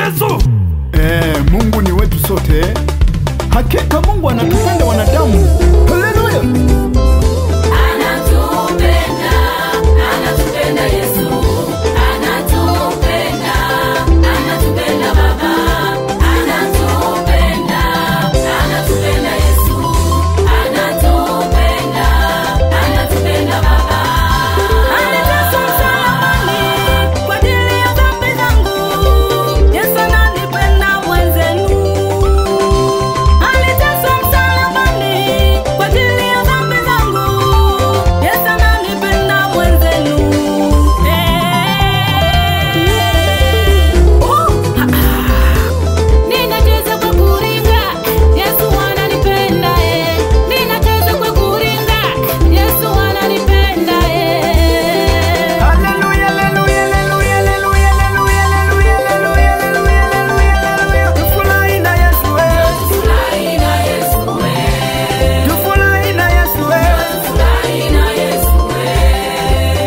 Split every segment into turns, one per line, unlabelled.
Yesu.
Mungu ni wetu sote. Hakika Mungu anatupenda wanadamu. Haleluya.
Anatupenda, anatupenda Yesu. Anatupenda, anatupenda Baba. Anatupenda, anatupenda Yesu. Anatupenda, anatupenda Baba. Anateswa msalabani kwa ajili ya dhambi zangu. Yesu ananipenda mwenzenu. Anateswa msalabani kwa ajili ya dhambi zangu. Yesu ananipenda mwenzenu. Ninacheza kwa kuringa, Yesu ananipenda. Ninacheza kwa kuringa, Yesu ananipenda.
Haleluya, haleluya, haleluya, haleluya, haleluya, haleluya, haleluya, haleluya. Tufurahi na Yesu wewe.
Tufurahi na Yesu wewe.
Tufurahi na Yesu wewe.
Tufurahi na Yesu wewe.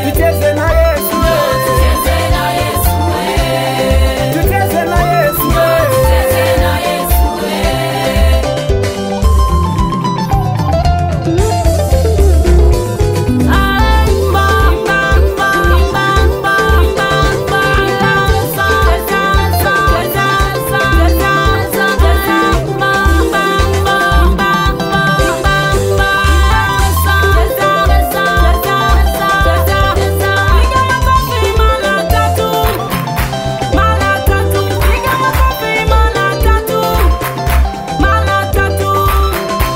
Tucheze na Yesu wewe.
Tucheze na Yesu wewe.
Tucheze na Yesu wewe.
Tucheze na Yesu wewe.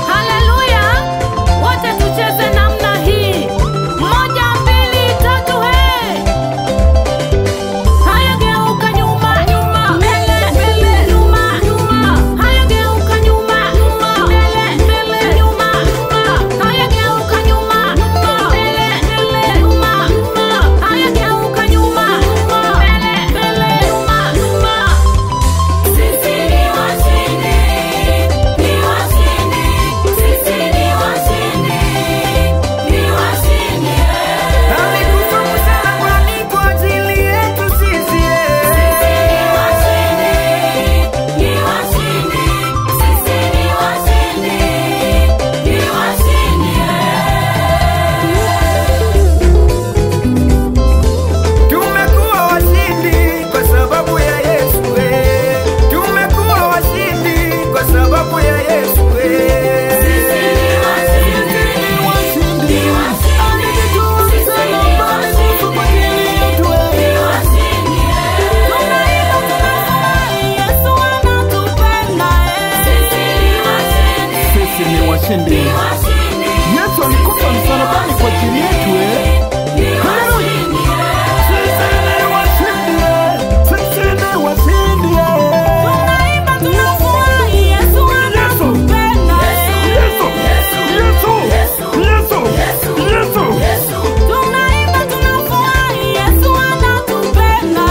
Haleluya, wote tucheze namna hii. 1, 2, 3, hey. Haya geuka nyuma, nyuma, mbele, mbele, nyuma, nyuma. Haya geuka nyuma, nyuma, mbele, mbele, nyuma, nyuma. Haya geuka nyuma, nyuma, mbele, mbele, nyuma, nyuma. Haya geuka nyuma, nyuma, mbele, mbele, nyuma, nyuma. Sisi ni washindi, ni washindi. Sisi ni washindi, ni washindi.
Alikufa msalabani kwa ajili yetu sisi.
Sisi ni washindi, ni washindi. Sisi ni washindi, ni washindi.
Tumekuwa washindi kwa sababu ya Yesu. Tumekuwa washindi kwa sababu ya Yesu.
Sisi ni washindi, ni washindi. Sisi ni washindi, ni washindi. Tunaimba tunafurahi, Yesu anatupenda. Sisi ni washindi,
Sisi ni washindi.
ni washindi.
Yesu alikufa msalabani kwa ajili yetu.
Ni washindi.
Sisi ni washindi. Sisi ni washindi.
Tunaimba tunafurahi, Yesu anatupenda.
Yesu. Yesu. Yesu. Yesu. Yesu.
Tunaimba tunafurahi, Yesu anatupenda.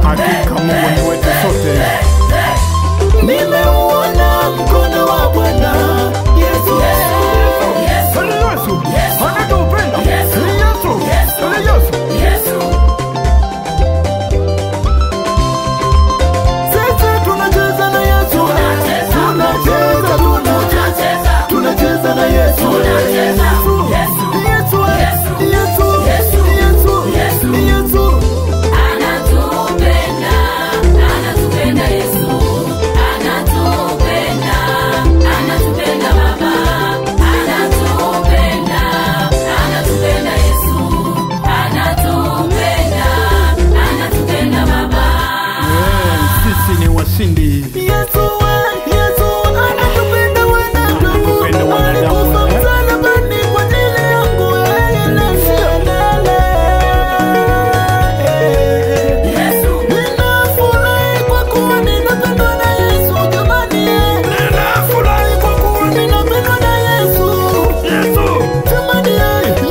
Hakika Mungu ni wetu sote. Nimeuona mkono wa Bwana. Yesu. Yesu. Anatupenda. Yesu. Yesu. Sisi tunacheza na Yesu. Tunacheza na Yesu. Yesu.
Anatupenda, anatupenda Yesu. Anatupenda, anatupenda Baba. Anatupenda, anatupenda Yesu. Anatupenda, anatupenda Baba.
Sisi ni washindi. Yesu anatupenda wanadamu. Msalabani kwa ajili yangu yeye na milele. Ninafurahi kwa kuwa ninapendwa na Yesu jamani.
Ninafurahi kwa kuwa
Ninapendwa na Yesu.
Yesu.
Jamani,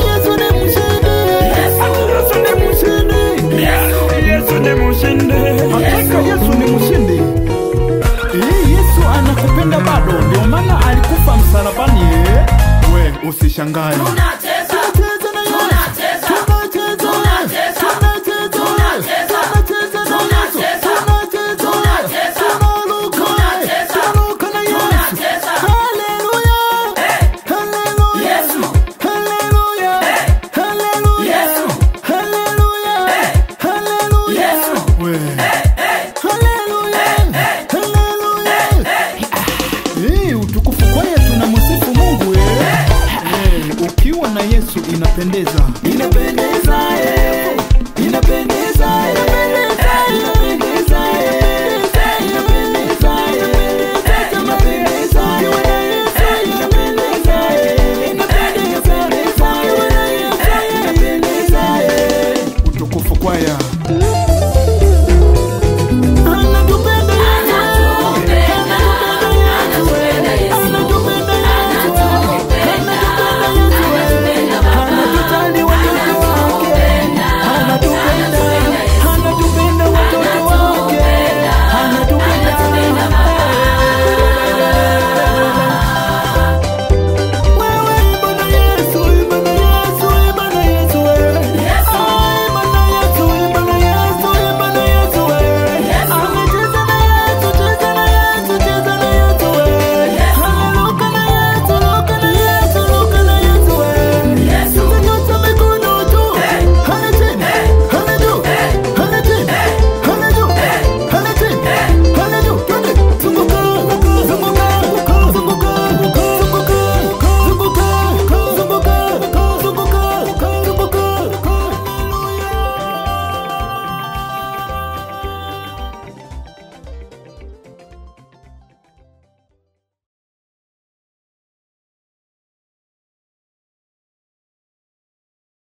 Yesu ni mshindi.
Yesu ni mshindi. Yesu ni mshindi.
Hakika Yesu ni mshindi. Yesu anakupenda bado, ndio maana alikufa msalabani. We usishangae.